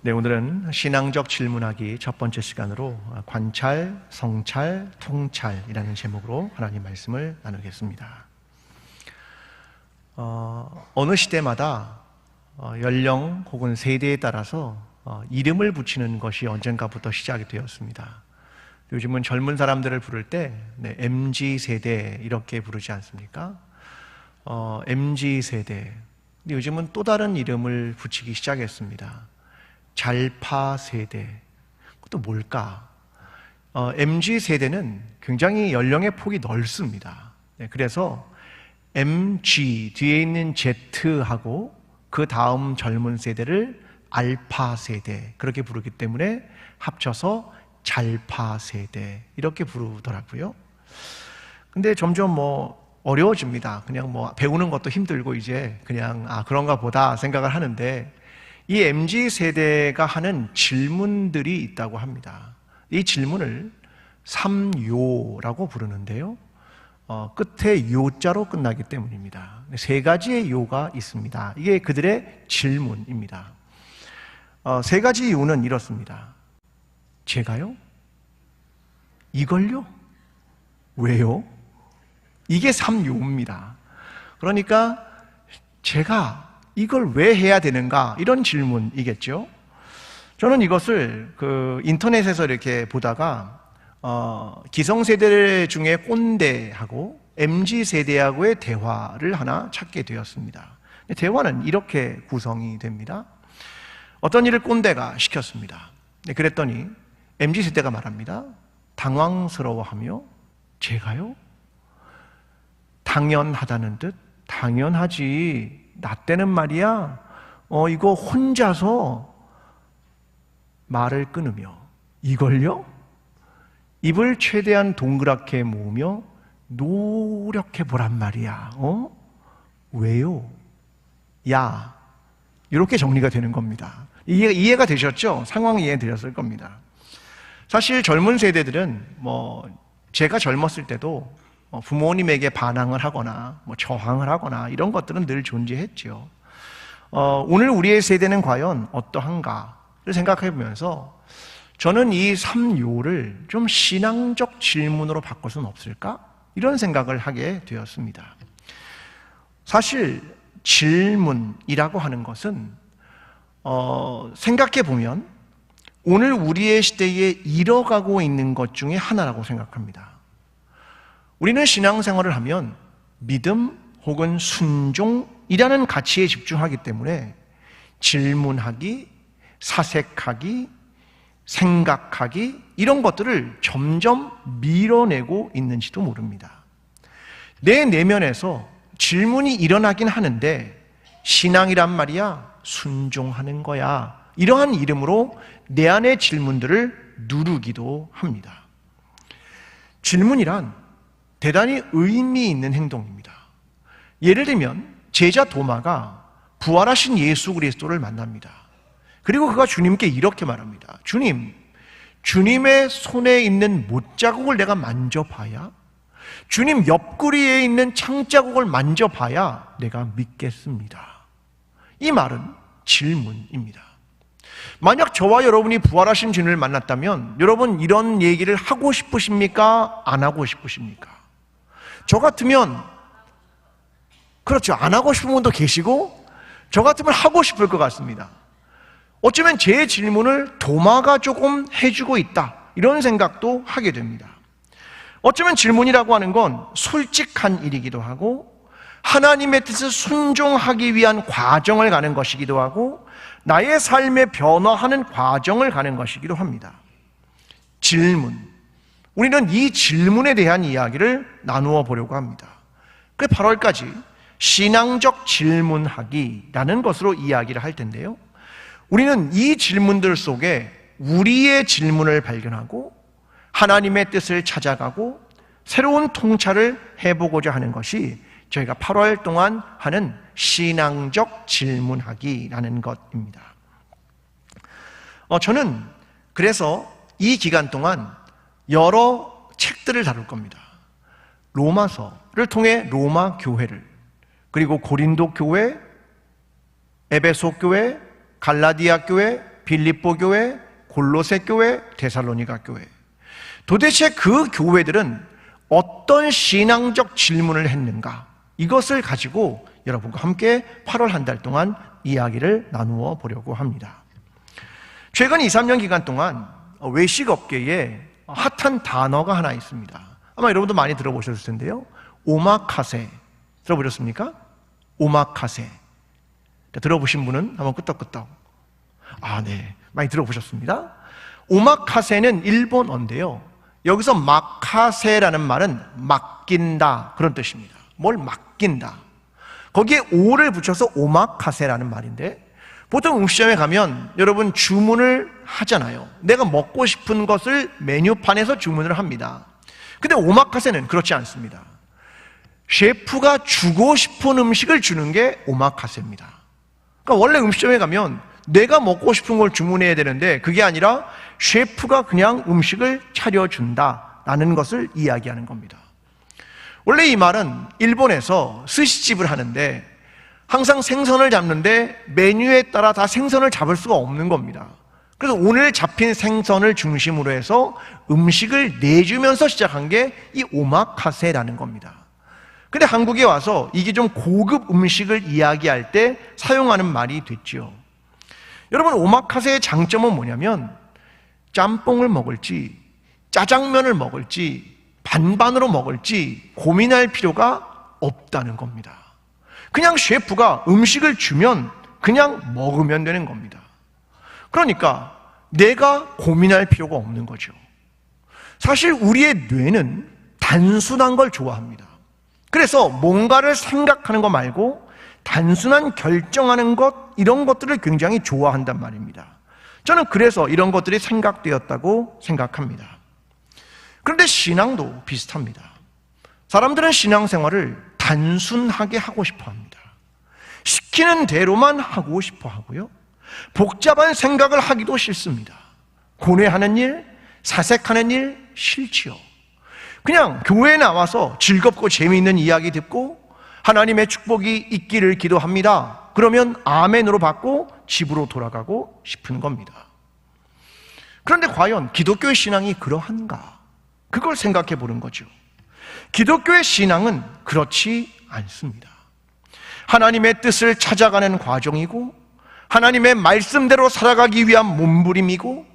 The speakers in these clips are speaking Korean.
네, 오늘은 신앙적 질문하기 첫 번째 시간으로 관찰, 성찰, 통찰이라는 제목으로 하나님 말씀을 나누겠습니다. 어느 시대마다 연령 혹은 세대에 따라서 이름을 붙이는 것이 언젠가부터 시작이 되었습니다. 요즘은 젊은 사람들을 부를 때 MZ세대 이렇게 부르지 않습니까? MZ세대. 근데 요즘은 또 다른 이름을 붙이기 시작했습니다. 잘파 세대. 그것도 뭘까? MZ세대는 굉장히 연령의 폭이 넓습니다. 그래서 MG 뒤에 있는 Z하고 그 다음 젊은 세대를 알파 세대 그렇게 부르기 때문에 합쳐서 잘파 세대 이렇게 부르더라고요. 근데 점점 어려워집니다. 그냥 배우는 것도 힘들고 이제 그냥 그런가 보다 생각을 하는데, 이 MZ세대가 하는 질문들이 있다고 합니다. 이 질문을 3요라고 부르는데요. 끝에 요자로 끝나기 때문입니다. 세 가지의 요가 있습니다. 이게 그들의 질문입니다. 세 가지 요는 이렇습니다. 제가요? 이걸요? 왜요? 이게 3요입니다. 그러니까 제가 이걸 왜 해야 되는가? 이런 질문이겠죠. 저는 이것을 인터넷에서 이렇게 보다가 기성세대 중에 꼰대하고 MZ세대하고의 대화를 하나 찾게 되었습니다. 대화는 이렇게 구성이 됩니다. 어떤 일을 꼰대가 시켰습니다. 그랬더니 MZ세대가 말합니다. 당황스러워하며 제가요? 당연하다는 듯 당연하지. 나 때는 말이야 이거 혼자서 말을 끊으며 이걸요? 입을 최대한 동그랗게 모으며 노력해 보란 말이야. 왜요? 야, 이렇게 정리가 되는 겁니다. 이해가 되셨죠? 상황 이해되셨을 겁니다. 사실 젊은 세대들은 제가 젊었을 때도 부모님에게 반항을 하거나 저항을 하거나 이런 것들은 늘 존재했죠. 오늘 우리의 세대는 과연 어떠한가를 생각해 보면서 저는 이 3요를 좀 신앙적 질문으로 바꿀 수는 없을까? 이런 생각을 하게 되었습니다. 사실 질문이라고 하는 것은 생각해 보면 오늘 우리의 시대에 잃어가고 있는 것 중에 하나라고 생각합니다. 우리는 신앙생활을 하면 믿음 혹은 순종이라는 가치에 집중하기 때문에 질문하기, 사색하기, 생각하기 이런 것들을 점점 밀어내고 있는지도 모릅니다. 내 내면에서 질문이 일어나긴 하는데 신앙이란 말이야 순종하는 거야 이러한 이름으로 내 안의 질문들을 누르기도 합니다. 질문이란 대단히 의미 있는 행동입니다. 예를 들면 제자 도마가 부활하신 예수 그리스도를 만납니다. 그리고 그가 주님께 이렇게 말합니다. 주님, 주님의 손에 있는 못자국을 내가 만져봐야, 주님 옆구리에 있는 창자국을 만져봐야 내가 믿겠습니다. 이 말은 질문입니다. 만약 저와 여러분이 부활하신 주님을 만났다면 여러분 이런 얘기를 하고 싶으십니까? 안 하고 싶으십니까? 저 같으면 그렇죠. 안 하고 싶은 분도 계시고 저 같으면 하고 싶을 것 같습니다. 어쩌면 제 질문을 도마가 조금 해주고 있다 이런 생각도 하게 됩니다. 어쩌면 질문이라고 하는 건 솔직한 일이기도 하고 하나님의 뜻을 순종하기 위한 과정을 가는 것이기도 하고 나의 삶에 변화하는 과정을 가는 것이기도 합니다. 질문. 우리는 이 질문에 대한 이야기를 나누어 보려고 합니다. 그 8월까지 신앙적 질문하기라는 것으로 이야기를 할 텐데요. 우리는 이 질문들 속에 우리의 질문을 발견하고 하나님의 뜻을 찾아가고 새로운 통찰을 해보고자 하는 것이 저희가 8월 동안 하는 신앙적 질문하기라는 것입니다. 저는 그래서 이 기간 동안 여러 책들을 다룰 겁니다. 로마서를 통해 로마 교회를, 그리고 고린도 교회, 에베소 교회, 갈라디아 교회, 빌립보 교회, 골로새 교회, 데살로니가 교회. 도대체 그 교회들은 어떤 신앙적 질문을 했는가? 이것을 가지고 여러분과 함께 8월 한 달 동안 이야기를 나누어 보려고 합니다. 최근 2, 3년 기간 동안 외식업계에 핫한 단어가 하나 있습니다. 아마 여러분도 많이 들어보셨을 텐데요. 오마카세. 들어보셨습니까? 오마카세. 들어보신 분은 한번 끄떡끄떡. 네. 많이 들어보셨습니다. 오마카세는 일본어인데요. 여기서 마카세라는 말은 맡긴다, 그런 뜻입니다. 뭘 맡긴다. 거기에 오를 붙여서 오마카세라는 말인데, 보통 음식점에 가면 여러분 주문을 하잖아요. 내가 먹고 싶은 것을 메뉴판에서 주문을 합니다. 근데 오마카세는 그렇지 않습니다. 셰프가 주고 싶은 음식을 주는 게 오마카세입니다. 그러니까 원래 음식점에 가면 내가 먹고 싶은 걸 주문해야 되는데, 그게 아니라 셰프가 그냥 음식을 차려준다라는 것을 이야기하는 겁니다. 원래 이 말은 일본에서 스시집을 하는데 항상 생선을 잡는데 메뉴에 따라 다 생선을 잡을 수가 없는 겁니다. 그래서 오늘 잡힌 생선을 중심으로 해서 음식을 내주면서 시작한 게 이 오마카세라는 겁니다. 근데 한국에 와서 이게 좀 고급 음식을 이야기할 때 사용하는 말이 됐죠. 여러분, 오마카세의 장점은 뭐냐면 짬뽕을 먹을지 짜장면을 먹을지 반반으로 먹을지 고민할 필요가 없다는 겁니다. 그냥 셰프가 음식을 주면 그냥 먹으면 되는 겁니다. 그러니까 내가 고민할 필요가 없는 거죠. 사실 우리의 뇌는 단순한 걸 좋아합니다. 그래서 뭔가를 생각하는 것 말고 단순한 결정하는 것, 이런 것들을 굉장히 좋아한단 말입니다. 저는 그래서 이런 것들이 생각되었다고 생각합니다. 그런데 신앙도 비슷합니다. 사람들은 신앙생활을 단순하게 하고 싶어 합니다. 시키는 대로만 하고 싶어 하고요. 복잡한 생각을 하기도 싫습니다. 고뇌하는 일, 사색하는 일 싫지요. 그냥 교회에 나와서 즐겁고 재미있는 이야기 듣고 하나님의 축복이 있기를 기도합니다. 그러면 아멘으로 받고 집으로 돌아가고 싶은 겁니다. 그런데 과연 기독교의 신앙이 그러한가? 그걸 생각해 보는 거죠. 기독교의 신앙은 그렇지 않습니다. 하나님의 뜻을 찾아가는 과정이고 하나님의 말씀대로 살아가기 위한 몸부림이고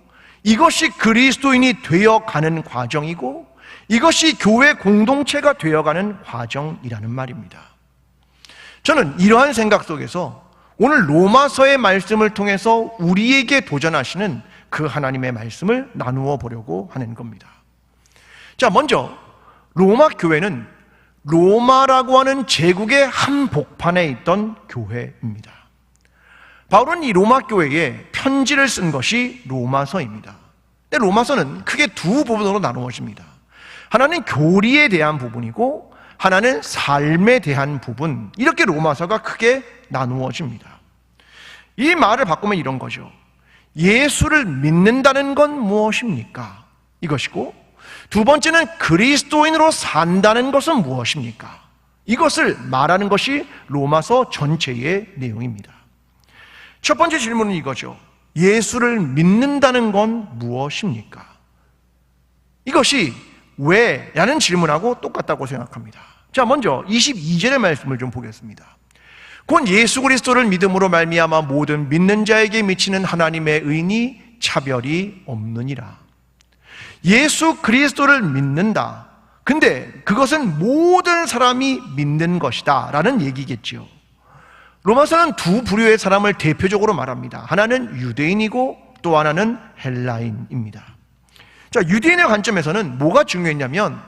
이것이 그리스도인이 되어가는 과정이고 이것이 교회 공동체가 되어가는 과정이라는 말입니다. 저는 이러한 생각 속에서 오늘 로마서의 말씀을 통해서 우리에게 도전하시는 그 하나님의 말씀을 나누어 보려고 하는 겁니다. 자, 먼저 로마 교회는 로마라고 하는 제국의 한복판에 있던 교회입니다. 바울은 이 로마 교회에 편지를 쓴 것이 로마서입니다. 근데 로마서는 크게 두 부분으로 나누어집니다. 하나는 교리에 대한 부분이고 하나는 삶에 대한 부분, 이렇게 로마서가 크게 나누어집니다. 이 말을 바꾸면 이런 거죠. 예수를 믿는다는 건 무엇입니까? 이것이고, 두 번째는 그리스도인으로 산다는 것은 무엇입니까? 이것을 말하는 것이 로마서 전체의 내용입니다. 첫 번째 질문은 이거죠. 예수를 믿는다는 건 무엇입니까? 이것이 왜? 라는 질문하고 똑같다고 생각합니다. 자, 먼저 22절의 말씀을 좀 보겠습니다. 곧 예수 그리스도를 믿음으로 말미암아 모든 믿는 자에게 미치는 하나님의 의인이 차별이 없느니라. 예수 그리스도를 믿는다. 근데 그것은 모든 사람이 믿는 것이다 라는 얘기겠죠. 로마서는 두 부류의 사람을 대표적으로 말합니다. 하나는 유대인이고 또 하나는 헬라인입니다. 자, 유대인의 관점에서는 뭐가 중요했냐면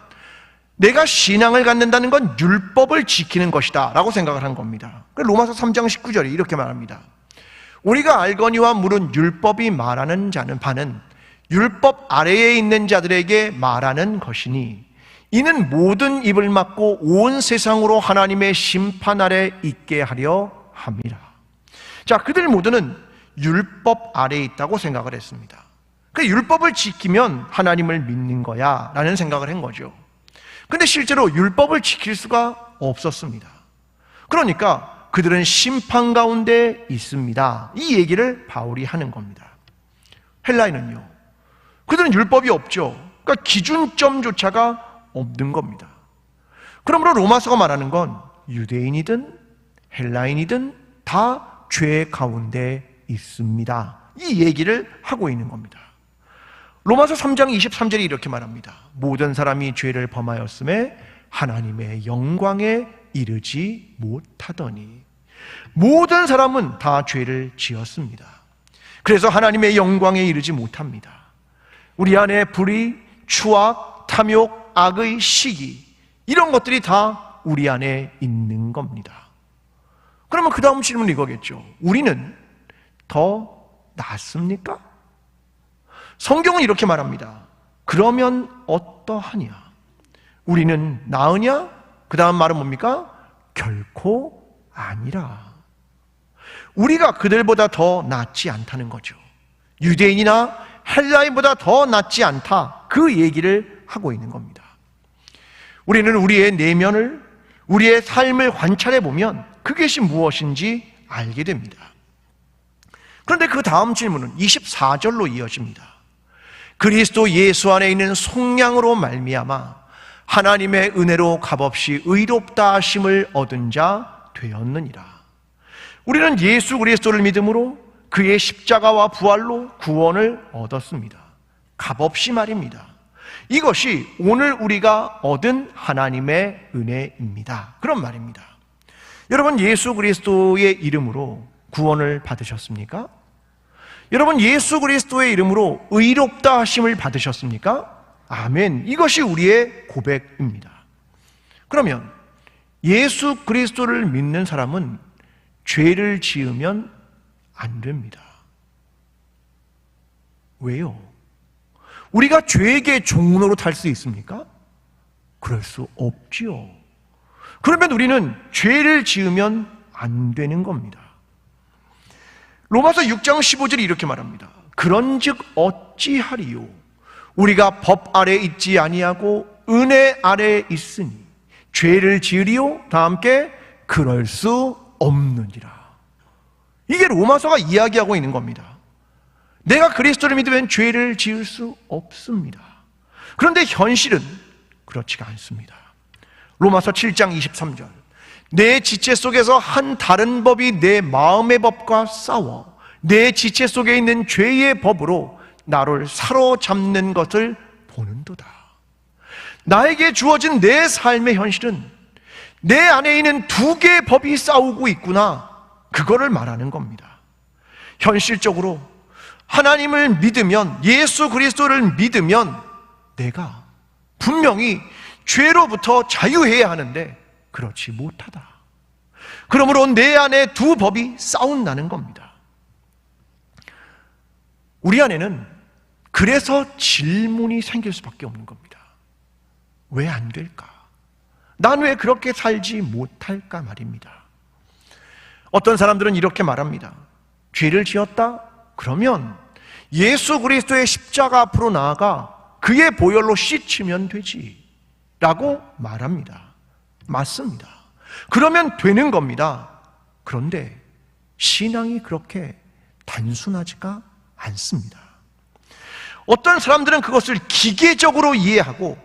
내가 신앙을 갖는다는 건 율법을 지키는 것이다 라고 생각을 한 겁니다. 로마서 3장 19절에 이렇게 말합니다. 우리가 알거니와 물은 율법이 말하는 자는 바는 율법 아래에 있는 자들에게 말하는 것이니 이는 모든 입을 막고 온 세상으로 하나님의 심판 아래 있게 하려 함이라. 자, 그들 모두는 율법 아래에 있다고 생각을 했습니다. 그 율법을 지키면 하나님을 믿는 거야 라는 생각을 한 거죠. 근데 실제로 율법을 지킬 수가 없었습니다. 그러니까 그들은 심판 가운데 있습니다. 이 얘기를 바울이 하는 겁니다. 헬라인은요. 그들은 율법이 없죠. 그러니까 기준점조차가 없는 겁니다. 그러므로 로마서가 말하는 건 유대인이든 헬라인이든 다 죄 가운데 있습니다. 이 얘기를 하고 있는 겁니다. 로마서 3장 23절이 이렇게 말합니다. 모든 사람이 죄를 범하였음에 하나님의 영광에 이르지 못하더니, 모든 사람은 다 죄를 지었습니다. 그래서 하나님의 영광에 이르지 못합니다. 우리 안에 불의, 추악, 탐욕, 악의 시기, 이런 것들이 다 우리 안에 있는 겁니다. 그러면 그 다음 질문은 이거겠죠. 우리는 더 낫습니까? 성경은 이렇게 말합니다. 그러면 어떠하냐? 우리는 나으냐? 그 다음 말은 뭡니까? 결코 아니라. 우리가 그들보다 더 낫지 않다는 거죠. 유대인이나 헬라인보다 더 낫지 않다, 그 얘기를 하고 있는 겁니다. 우리는 우리의 내면을, 우리의 삶을 관찰해 보면 그것이 무엇인지 알게 됩니다. 그런데 그 다음 질문은 24절로 이어집니다. 그리스도 예수 안에 있는 속량으로 말미암아 하나님의 은혜로 값없이 의롭다 하심을 얻은 자 되었느니라. 우리는 예수 그리스도를 믿음으로 그의 십자가와 부활로 구원을 얻었습니다. 값없이 말입니다. 이것이 오늘 우리가 얻은 하나님의 은혜입니다. 그런 말입니다. 여러분, 예수 그리스도의 이름으로 구원을 받으셨습니까? 여러분, 예수 그리스도의 이름으로 의롭다 하심을 받으셨습니까? 아멘. 이것이 우리의 고백입니다. 그러면 예수 그리스도를 믿는 사람은 죄를 지으면 안 됩니다. 왜요? 우리가 죄에게 종로로 탈 수 있습니까? 그럴 수 없지요. 그러면 우리는 죄를 지으면 안 되는 겁니다. 로마서 6장 15절이 이렇게 말합니다. 그런즉 어찌하리요? 우리가 법 아래 있지 아니하고 은혜 아래 있으니 죄를 지으리요? 다 함께 그럴 수 없느니라. 이게 로마서가 이야기하고 있는 겁니다. 내가 그리스도를 믿으면 죄를 지을 수 없습니다. 그런데 현실은 그렇지가 않습니다. 로마서 7장 23절, 내 지체 속에서 한 다른 법이 내 마음의 법과 싸워 내 지체 속에 있는 죄의 법으로 나를 사로잡는 것을 보는도다. 나에게 주어진 내 삶의 현실은 내 안에 있는 두 개의 법이 싸우고 있구나, 그거를 말하는 겁니다. 현실적으로 하나님을 믿으면, 예수 그리스도를 믿으면 내가 분명히 죄로부터 자유해야 하는데 그렇지 못하다. 그러므로 내 안에 두 법이 싸운다는 겁니다. 우리 안에는 그래서 질문이 생길 수밖에 없는 겁니다. 왜 안 될까? 난 왜 그렇게 살지 못할까 말입니다. 어떤 사람들은 이렇게 말합니다. 죄를 지었다? 그러면 예수 그리스도의 십자가 앞으로 나아가 그의 보혈로 씻으면 되지 라고 말합니다. 맞습니다. 그러면 되는 겁니다. 그런데 신앙이 그렇게 단순하지가 않습니다. 어떤 사람들은 그것을 기계적으로 이해하고,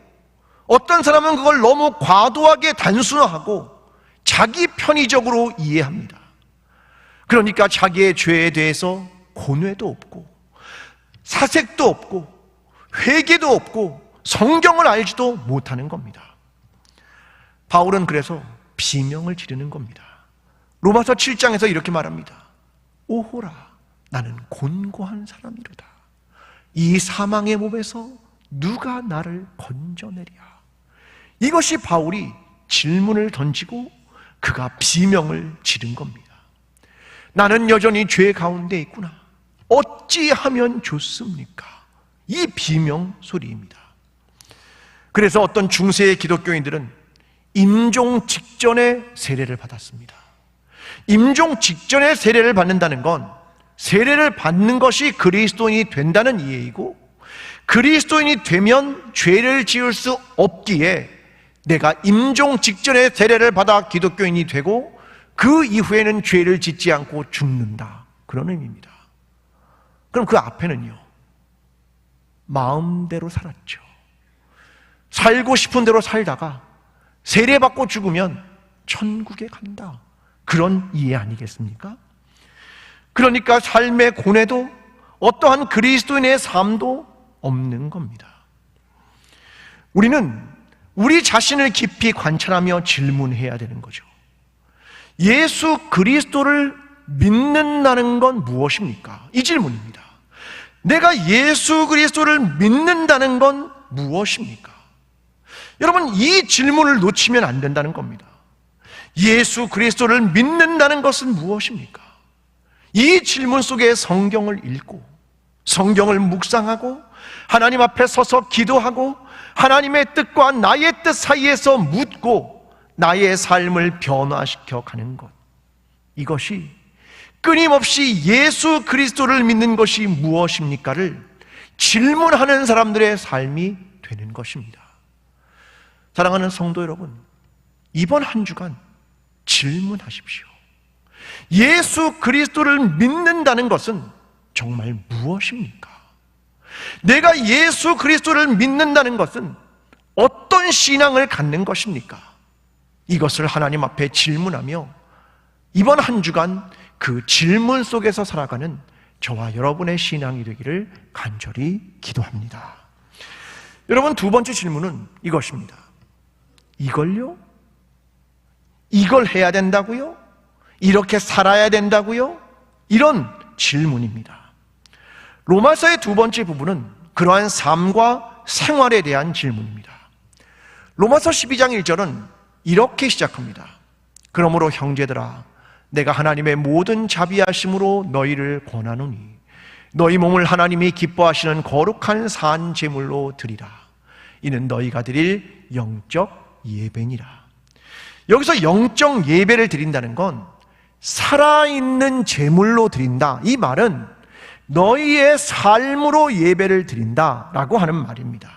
어떤 사람은 그걸 너무 과도하게 단순화하고 자기 편의적으로 이해합니다. 그러니까 자기의 죄에 대해서 고뇌도 없고 사색도 없고 회개도 없고 성경을 알지도 못하는 겁니다. 바울은 그래서 비명을 지르는 겁니다. 로마서 7장에서 이렇게 말합니다. 오호라, 나는 곤고한 사람이로다. 이 사망의 몸에서 누가 나를 건져내랴. 이것이 바울이 질문을 던지고 그가 비명을 지른 겁니다. 나는 여전히 죄 가운데 있구나. 어찌하면 좋습니까? 이 비명 소리입니다. 그래서 어떤 중세의 기독교인들은 임종 직전에 세례를 받았습니다. 임종 직전에 세례를 받는다는 건 세례를 받는 것이 그리스도인이 된다는 이해이고, 그리스도인이 되면 죄를 지을 수 없기에 내가 임종 직전에 세례를 받아 기독교인이 되고 그 이후에는 죄를 짓지 않고 죽는다, 그런 의미입니다. 그럼 그 앞에는요, 마음대로 살았죠. 살고 싶은 대로 살다가 세례받고 죽으면 천국에 간다. 그런 이해 아니겠습니까? 그러니까 삶의 고뇌도 어떠한 그리스도인의 삶도 없는 겁니다. 우리는 우리 자신을 깊이 관찰하며 질문해야 되는 거죠. 예수 그리스도를 믿는다는 건 무엇입니까? 이 질문입니다. 내가 예수 그리스도를 믿는다는 건 무엇입니까? 여러분, 이 질문을 놓치면 안 된다는 겁니다. 예수 그리스도를 믿는다는 것은 무엇입니까? 이 질문 속에 성경을 읽고 성경을 묵상하고 하나님 앞에 서서 기도하고 하나님의 뜻과 나의 뜻 사이에서 묻고 나의 삶을 변화시켜 가는 것, 이것이 끊임없이 예수 그리스도를 믿는 것이 무엇입니까를 질문하는 사람들의 삶이 되는 것입니다. 사랑하는 성도 여러분, 이번 한 주간 질문하십시오. 예수 그리스도를 믿는다는 것은 정말 무엇입니까? 내가 예수 그리스도를 믿는다는 것은 어떤 신앙을 갖는 것입니까? 이것을 하나님 앞에 질문하며 이번 한 주간 그 질문 속에서 살아가는 저와 여러분의 신앙이 되기를 간절히 기도합니다. 여러분, 두 번째 질문은 이것입니다. 이걸요? 이걸 해야 된다고요? 이렇게 살아야 된다고요? 이런 질문입니다. 로마서의 두 번째 부분은 그러한 삶과 생활에 대한 질문입니다. 로마서 12장 1절은 이렇게 시작합니다. 그러므로 형제들아, 내가 하나님의 모든 자비하심으로 너희를 권하노니 너희 몸을 하나님이 기뻐하시는 거룩한 산 제물로 드리라. 이는 너희가 드릴 영적 예배니라. 여기서 영적 예배를 드린다는 건 살아있는 제물로 드린다, 이 말은 너희의 삶으로 예배를 드린다라고 하는 말입니다.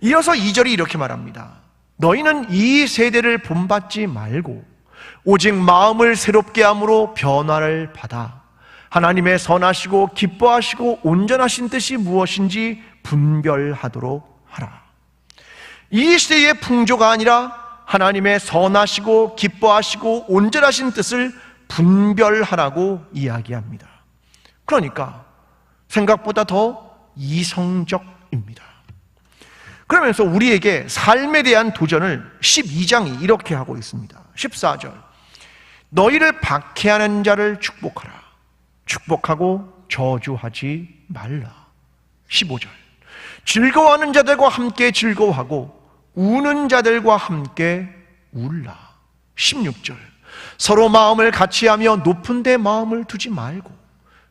이어서 2절이 이렇게 말합니다. 너희는 이 세대를 본받지 말고 오직 마음을 새롭게 함으로 변화를 받아 하나님의 선하시고 기뻐하시고 온전하신 뜻이 무엇인지 분별하도록 하라. 이 시대의 풍조가 아니라 하나님의 선하시고 기뻐하시고 온전하신 뜻을 분별하라고 이야기합니다. 그러니까 생각보다 더 이성적입니다. 그러면서 우리에게 삶에 대한 도전을 12장이 이렇게 하고 있습니다. 14절, 너희를 박해하는 자를 축복하라. 축복하고 저주하지 말라. 15절, 즐거워하는 자들과 함께 즐거워하고 우는 자들과 함께 울라. 16절, 서로 마음을 같이하며 높은 데 마음을 두지 말고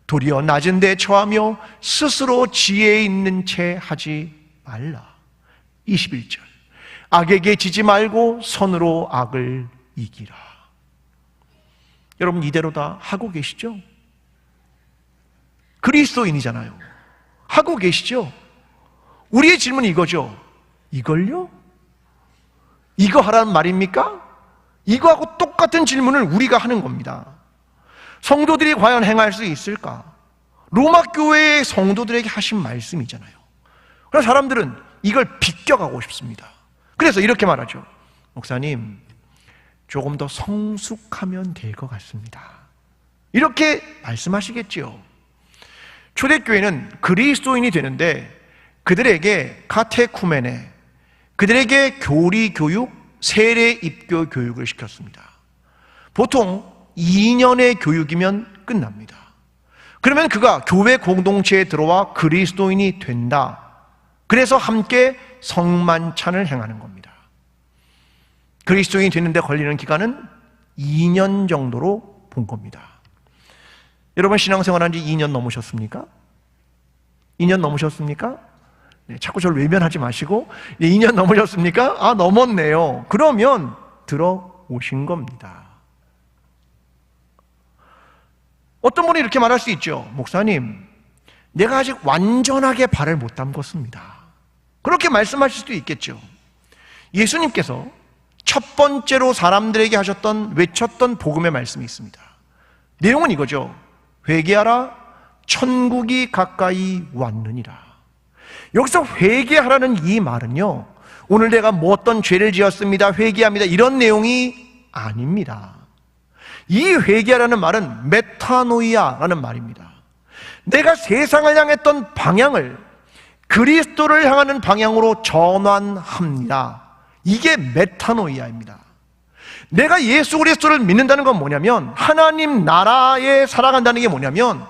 도리어 낮은 데 처하며 스스로 지혜 있는 채 하지 말라. 21절, 악에게 지지 말고 선으로 악을 이기라. 여러분, 이대로 다 하고 계시죠? 그리스도인이잖아요. 하고 계시죠? 우리의 질문이 이거죠. 이걸요? 이거 하라는 말입니까? 이거하고 똑같은 질문을 우리가 하는 겁니다. 성도들이 과연 행할 수 있을까? 로마 교회의 성도들에게 하신 말씀이잖아요. 그래서 사람들은 이걸 비껴가고 싶습니다. 그래서 이렇게 말하죠. 목사님, 조금 더 성숙하면 될 것 같습니다. 이렇게 말씀하시겠지요. 초대교회는 그리스도인이 되는데 그들에게 카테쿠메네, 그들에게 교리 교육, 세례 입교 교육을 시켰습니다. 보통 2년의 교육이면 끝납니다. 그러면 그가 교회 공동체에 들어와 그리스도인이 된다. 그래서 함께 성만찬을 행하는 겁니다. 그리스도인이 되는데 걸리는 기간은 2년 정도로 본 겁니다. 여러분, 신앙생활한 지 2년 넘으셨습니까? 2년 넘으셨습니까? 네, 자꾸 저를 외면하지 마시고, 2년 넘으셨습니까? 아, 넘었네요. 그러면 들어오신 겁니다. 어떤 분이 이렇게 말할 수 있죠. 목사님, 내가 아직 완전하게 발을 못 담궜습니다. 그렇게 말씀하실 수도 있겠죠. 예수님께서 첫 번째로 사람들에게 외쳤던 복음의 말씀이 있습니다. 내용은 이거죠. 회개하라, 천국이 가까이 왔느니라. 여기서 회개하라는 이 말은요, 오늘 내가 뭐 어떤 죄를 지었습니다, 회개합니다, 이런 내용이 아닙니다. 이 회개하라는 말은 메타노이아라는 말입니다. 내가 세상을 향했던 방향을 그리스도를 향하는 방향으로 전환합니다. 이게 메타노이아입니다. 내가 예수 그리스도를 믿는다는 건 뭐냐면, 하나님 나라에 살아간다는 게 뭐냐면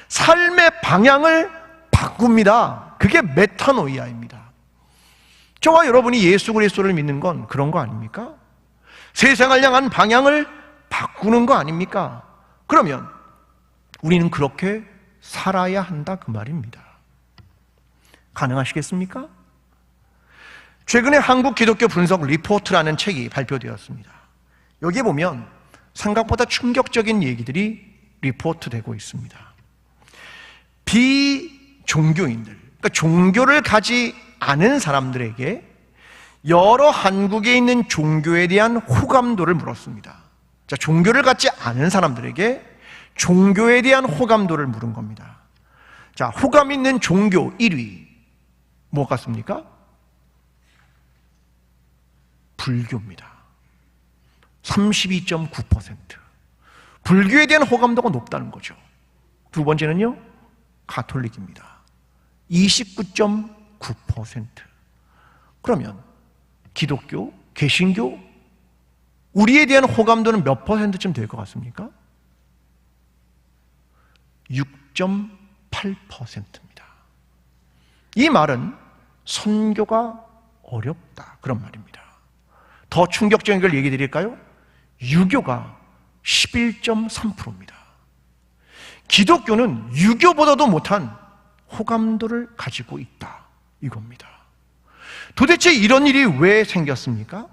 삶의 방향을 바꿉니다. 그게 메타노이아입니다. 저와 여러분이 예수 그리스도를 믿는 건 그런 거 아닙니까? 세상을 향한 방향을 바꾸는 거 아닙니까? 그러면 우리는 그렇게 살아야 한다, 그 말입니다. 가능하시겠습니까? 최근에 한국 기독교 분석 리포트라는 책이 발표되었습니다. 여기에 보면 생각보다 충격적인 얘기들이 리포트되고 있습니다. 비종교인들, 그러니까 종교를 가지 않은 사람들에게 여러 한국에 있는 종교에 대한 호감도를 물었습니다. 자, 종교를 갖지 않은 사람들에게 종교에 대한 호감도를 물은 겁니다. 자, 호감 있는 종교 1위 뭐 같습니까? 불교입니다. 32.9%. 불교에 대한 호감도가 높다는 거죠. 두 번째는요, 가톨릭입니다. 29.9%. 그러면 기독교, 개신교, 우리에 대한 호감도는 몇 퍼센트쯤 될 것 같습니까? 6.8%입니다. 이 말은 선교가 어렵다, 그런 말입니다. 더 충격적인 걸 얘기 드릴까요? 유교가 11.3%입니다. 기독교는 유교보다도 못한 호감도를 가지고 있다, 이겁니다. 도대체 이런 일이 왜 생겼습니까?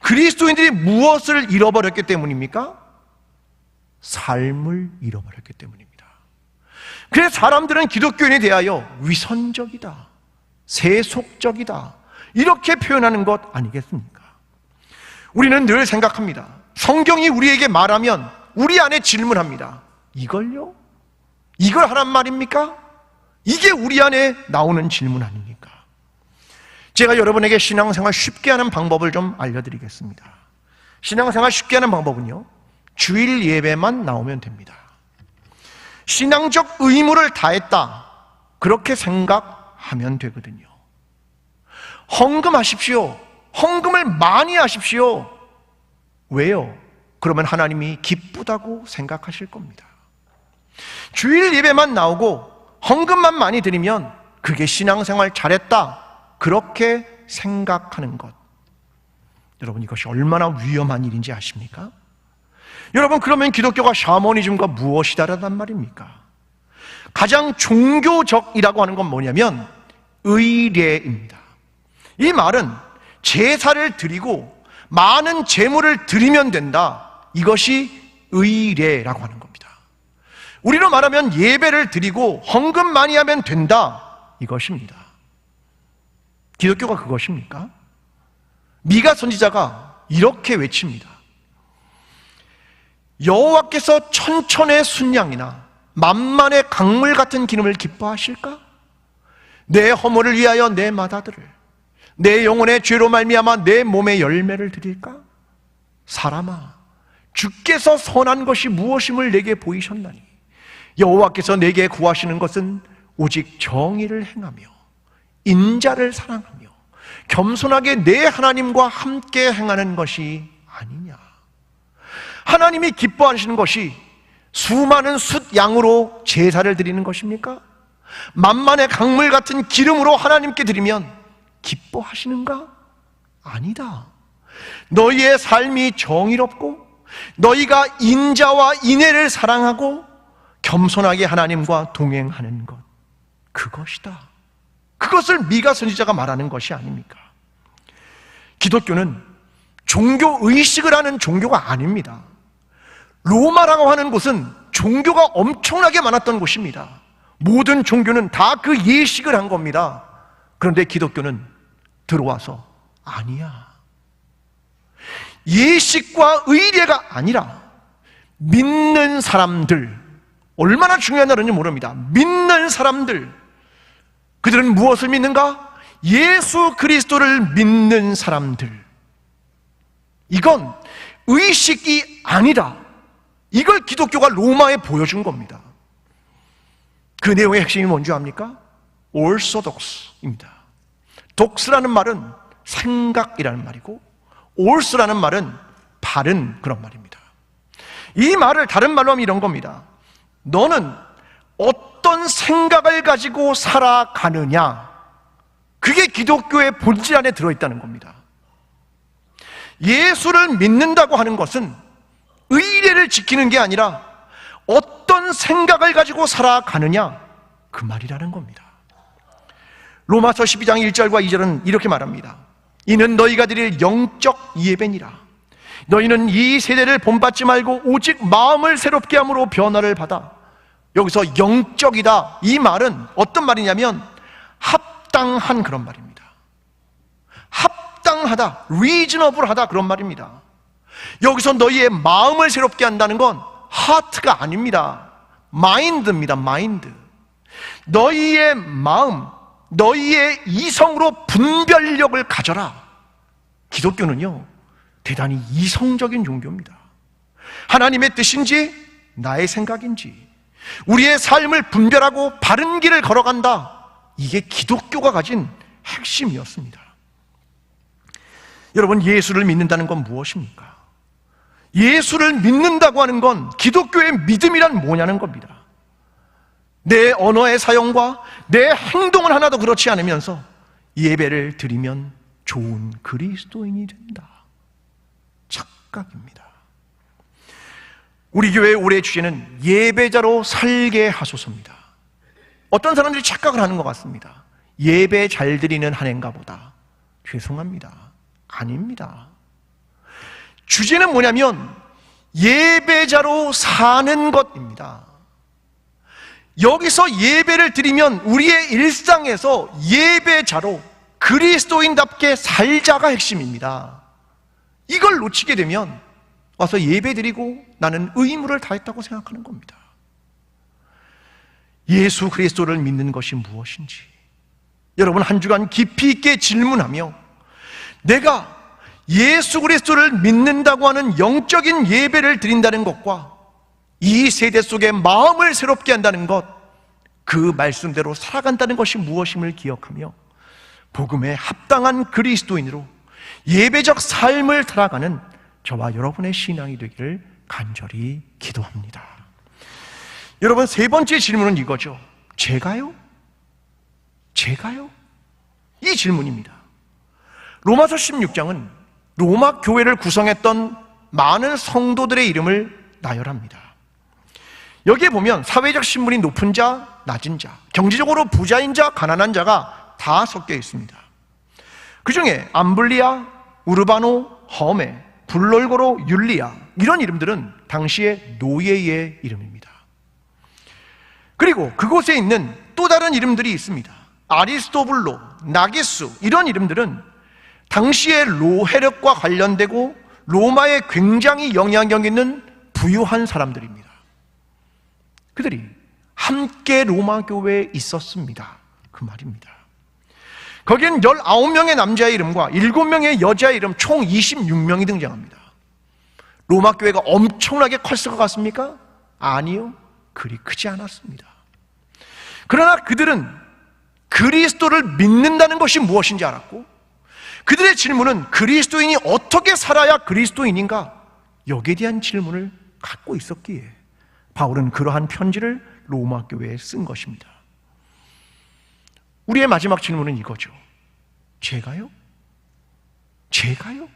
그리스도인들이 무엇을 잃어버렸기 때문입니까? 삶을 잃어버렸기 때문입니다. 그래서 사람들은 기독교인에 대하여 위선적이다, 세속적이다, 이렇게 표현하는 것 아니겠습니까? 우리는 늘 생각합니다. 성경이 우리에게 말하면 우리 안에 질문합니다. 이걸요? 이걸 하란 말입니까? 이게 우리 안에 나오는 질문 아닙니까? 제가 여러분에게 신앙생활 쉽게 하는 방법을 좀 알려드리겠습니다. 신앙생활 쉽게 하는 방법은요, 주일 예배만 나오면 됩니다. 신앙적 의무를 다했다, 그렇게 생각하면 되거든요. 헌금하십시오. 헌금을 많이 하십시오. 왜요? 그러면 하나님이 기쁘다고 생각하실 겁니다. 주일 예배만 나오고 헌금만 많이 드리면 그게 신앙생활 잘했다, 그렇게 생각하는 것. 여러분, 이것이 얼마나 위험한 일인지 아십니까? 여러분, 그러면 기독교가 샤머니즘과 무엇이 다르단 말입니까? 가장 종교적이라고 하는 건 뭐냐면 의례입니다. 이 말은 제사를 드리고 많은 제물을 드리면 된다, 이것이 의례라고 하는 겁니다. 우리로 말하면 예배를 드리고 헌금 많이 하면 된다, 이것입니다. 기독교가 그것입니까? 미가 선지자가 이렇게 외칩니다. 여호와께서 천천의 순양이나 만만의 강물 같은 기름을 기뻐하실까? 내 허물을 위하여 내 맏아들을, 내 영혼의 죄로 말미암아 내 몸의 열매를 드릴까? 사람아, 주께서 선한 것이 무엇임을 내게 보이셨나니 여호와께서 내게 구하시는 것은 오직 정의를 행하며 인자를 사랑하며 겸손하게 내 하나님과 함께 행하는 것이 아니냐. 하나님이 기뻐하시는 것이 수많은 숫 양으로 제사를 드리는 것입니까? 만만의 강물 같은 기름으로 하나님께 드리면 기뻐하시는가? 아니다. 너희의 삶이 정의롭고 너희가 인자와 인애를 사랑하고 겸손하게 하나님과 동행하는 것, 그것이다. 그것을 미가 선지자가 말하는 것이 아닙니까? 기독교는 종교 의식을 하는 종교가 아닙니다. 로마라고 하는 곳은 종교가 엄청나게 많았던 곳입니다. 모든 종교는 다 그 예식을 한 겁니다. 그런데 기독교는 들어와서 아니야, 예식과 의례가 아니라 믿는 사람들, 얼마나 중요한 단어인지 모릅니다. 믿는 사람들, 그들은 무엇을 믿는가? 예수 그리스도를 믿는 사람들. 이건 의식이 아니라 이걸 기독교가 로마에 보여준 겁니다. 그 내용의 핵심이 뭔지 압니까? orthodox입니다. 독스라는 말은 생각이라는 말이고 orth라는 말은 바른 그런 말입니다. 이 말을 다른 말로 하면 이런 겁니다. 너는 어떤 생각을 가지고 살아가느냐, 그게 기독교의 본질 안에 들어있다는 겁니다. 예수를 믿는다고 하는 것은 의례를 지키는 게 아니라 어떤 생각을 가지고 살아가느냐, 그 말이라는 겁니다. 로마서 12장 1절과 2절은 이렇게 말합니다. 이는 너희가 드릴 영적 예배니라. 너희는 이 세대를 본받지 말고 오직 마음을 새롭게 함으로 변화를 받아. 여기서 영적이다, 이 말은 어떤 말이냐면 합당한 그런 말입니다. 합당하다, reasonable하다 그런 말입니다. 여기서 너희의 마음을 새롭게 한다는 건 heart가 아닙니다. mind입니다. mind. 너희의 마음, 너희의 이성으로 분별력을 가져라. 기독교는요, 대단히 이성적인 종교입니다. 하나님의 뜻인지 나의 생각인지 우리의 삶을 분별하고 바른 길을 걸어간다. 이게 기독교가 가진 핵심이었습니다. 여러분, 예수를 믿는다는 건 무엇입니까? 예수를 믿는다고 하는 건 기독교의 믿음이란 뭐냐는 겁니다. 내 언어의 사용과 내 행동은 하나도 그렇지 않으면서 예배를 드리면 좋은 그리스도인이 된다. 착각입니다. 우리 교회의 올해 주제는 예배자로 살게 하소서입니다. 어떤 사람들이 착각을 하는 것 같습니다. 예배 잘 드리는 한 해인가 보다. 죄송합니다. 아닙니다. 주제는 뭐냐면 예배자로 사는 것입니다. 여기서 예배를 드리면 우리의 일상에서 예배자로 그리스도인답게 살자가 핵심입니다. 이걸 놓치게 되면 와서 예배 드리고 나는 의무를 다했다고 생각하는 겁니다. 예수 그리스도를 믿는 것이 무엇인지 여러분 한 주간 깊이 있게 질문하며 내가 예수 그리스도를 믿는다고 하는 영적인 예배를 드린다는 것과 이 세대 속에 마음을 새롭게 한다는 것, 그 말씀대로 살아간다는 것이 무엇임을 기억하며 복음에 합당한 그리스도인으로 예배적 삶을 살아가는 저와 여러분의 신앙이 되기를 간절히 기도합니다. 여러분, 세 번째 질문은 이거죠. 제가요? 제가요? 이 질문입니다. 로마서 16장은 로마 교회를 구성했던 많은 성도들의 이름을 나열합니다. 여기에 보면 사회적 신분이 높은 자, 낮은 자, 경제적으로 부자인 자, 가난한 자가 다 섞여 있습니다. 그 중에 암블리아, 우르바노, 허메, 블롤고로, 율리아, 이런 이름들은 당시의 노예의 이름입니다. 그리고 그곳에 있는 또 다른 이름들이 있습니다. 아리스토블로, 나기수, 이런 이름들은 당시의 로해력과 관련되고 로마에 굉장히 영향력 있는 부유한 사람들입니다. 그들이 함께 로마 교회에 있었습니다. 그 말입니다. 거기엔 19명의 남자의 이름과 7명의 여자의 이름 총 26명이 등장합니다. 로마 교회가 엄청나게 컸을 것 같습니까? 아니요, 그리 크지 않았습니다. 그러나 그들은 그리스도를 믿는다는 것이 무엇인지 알았고 그들의 질문은 그리스도인이 어떻게 살아야 그리스도인인가? 여기에 대한 질문을 갖고 있었기에 바울은 그러한 편지를 로마 교회에 쓴 것입니다. 우리의 마지막 질문은 이거죠. 제가요? 제가요?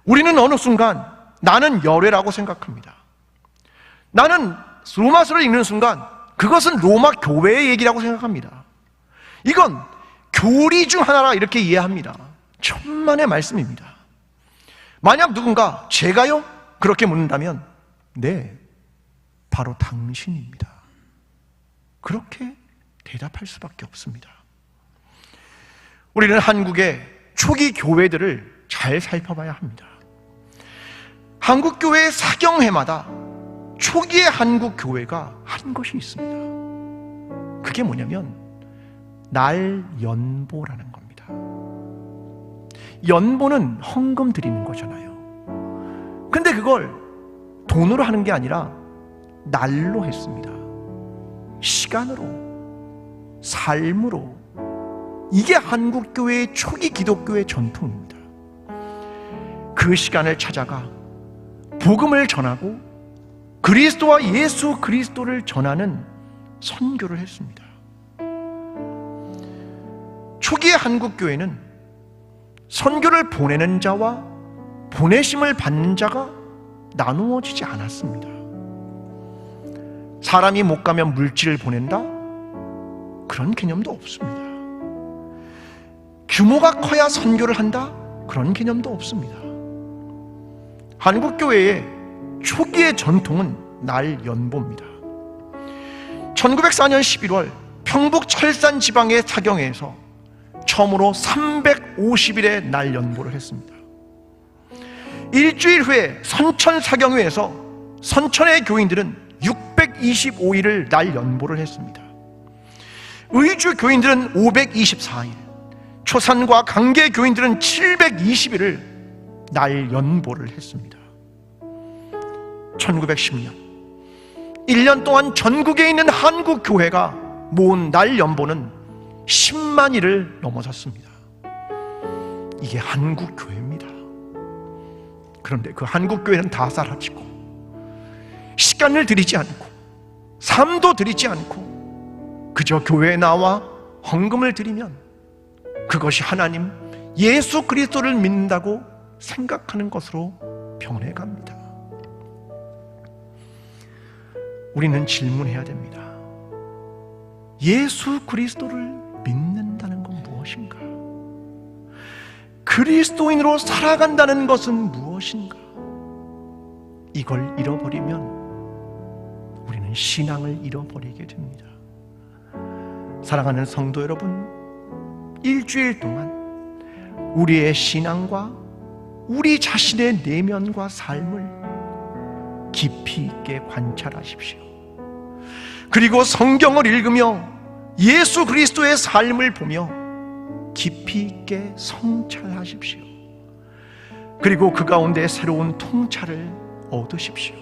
우리는 어느 순간 나는 열애라고 생각합니다. 나는 로마서를 읽는 순간 그것은 로마 교회의 얘기라고 생각합니다. 이건 교리 중 하나라 이렇게 이해합니다. 천만의 말씀입니다. 만약 누군가 제가요? 그렇게 묻는다면 네, 바로 당신입니다. 그렇게 대답할 수밖에 없습니다. 우리는 한국의 초기 교회들을 잘 살펴봐야 합니다. 한국 교회의 사경회마다 초기의 한국 교회가 한 것이 있습니다. 그게 뭐냐면 날 연보라는 겁니다. 연보는 헌금 드리는 거잖아요. 근데 그걸 돈으로 하는 게 아니라 날로 했습니다. 시간으로, 삶으로. 이게 한국교회의 초기 기독교의 전통입니다. 그 시간을 찾아가 복음을 전하고 그리스도와 예수 그리스도를 전하는 선교를 했습니다. 초기의 한국교회는 선교를 보내는 자와 보내심을 받는 자가 나누어지지 않았습니다. 사람이 못 가면 물질을 보낸다? 그런 개념도 없습니다. 규모가 커야 선교를 한다? 그런 개념도 없습니다. 한국교회의 초기의 전통은 날 연보입니다. 1904년 11월 평북 철산 지방의 사경회에서 처음으로 350일의 날 연보를 했습니다. 일주일 후에 선천 사경회에서 선천의 교인들은 625일을 날 연보를 했습니다. 의주 교인들은 524일, 초산과 강계 교인들은 720일을 날 연보를 했습니다. 1910년 1년 동안 전국에 있는 한국 교회가 모은 날 연보는 10만 일을 넘어섰습니다. 이게 한국 교회입니다. 그런데 그 한국 교회는 다 사라지고 시간을 들이지 않고 삶도 들이지 않고 그저 교회에 나와 헌금을 드리면 그것이 하나님 예수 그리스도를 믿는다고 생각하는 것으로 변해갑니다. 우리는 질문해야 됩니다. 예수 그리스도를 믿는다는 건 무엇인가? 그리스도인으로 살아간다는 것은 무엇인가? 이걸 잃어버리면 우리는 신앙을 잃어버리게 됩니다. 사랑하는 성도 여러분, 일주일 동안 우리의 신앙과 우리 자신의 내면과 삶을 깊이 있게 관찰하십시오. 그리고 성경을 읽으며 예수 그리스도의 삶을 보며 깊이 있게 성찰하십시오. 그리고 그 가운데 새로운 통찰을 얻으십시오.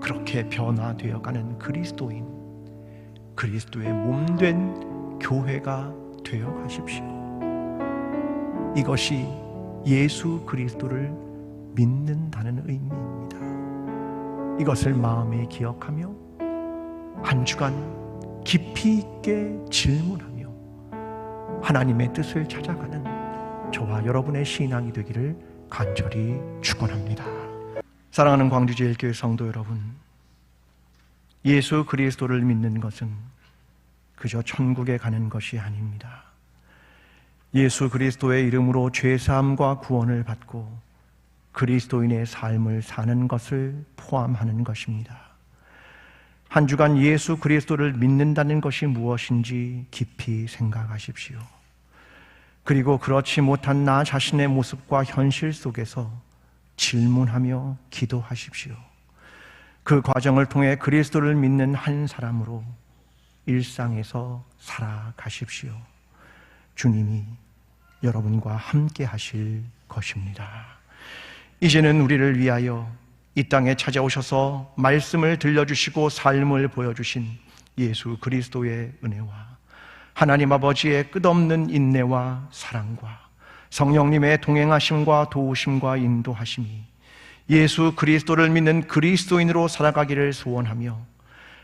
그렇게 변화되어가는 그리스도인, 그리스도의 몸된 교회가 되어 가십시오. 이것이 예수 그리스도를 믿는다는 의미입니다. 이것을 마음에 기억하며 한 주간 깊이 있게 질문하며 하나님의 뜻을 찾아가는 저와 여러분의 신앙이 되기를 간절히 축원합니다. 사랑하는 광주제일교회 성도 여러분, 예수 그리스도를 믿는 것은 그저 천국에 가는 것이 아닙니다. 예수 그리스도의 이름으로 죄사함과 구원을 받고 그리스도인의 삶을 사는 것을 포함하는 것입니다. 한 주간 예수 그리스도를 믿는다는 것이 무엇인지 깊이 생각하십시오. 그리고 그렇지 못한 나 자신의 모습과 현실 속에서 질문하며 기도하십시오. 그 과정을 통해 그리스도를 믿는 한 사람으로 일상에서 살아가십시오. 주님이 여러분과 함께 하실 것입니다. 이제는 우리를 위하여 이 땅에 찾아오셔서 말씀을 들려주시고 삶을 보여주신 예수 그리스도의 은혜와 하나님 아버지의 끝없는 인내와 사랑과 성령님의 동행하심과 도우심과 인도하심이 예수 그리스도를 믿는 그리스도인으로 살아가기를 소원하며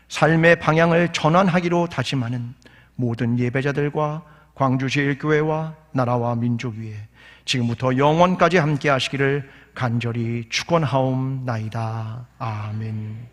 삶의 방향을 전환하기로 다짐하는 모든 예배자들과 광주제일교회와 나라와 민족 위에 지금부터 영원까지 함께 하시기를 간절히 축원하옵나이다. 아멘.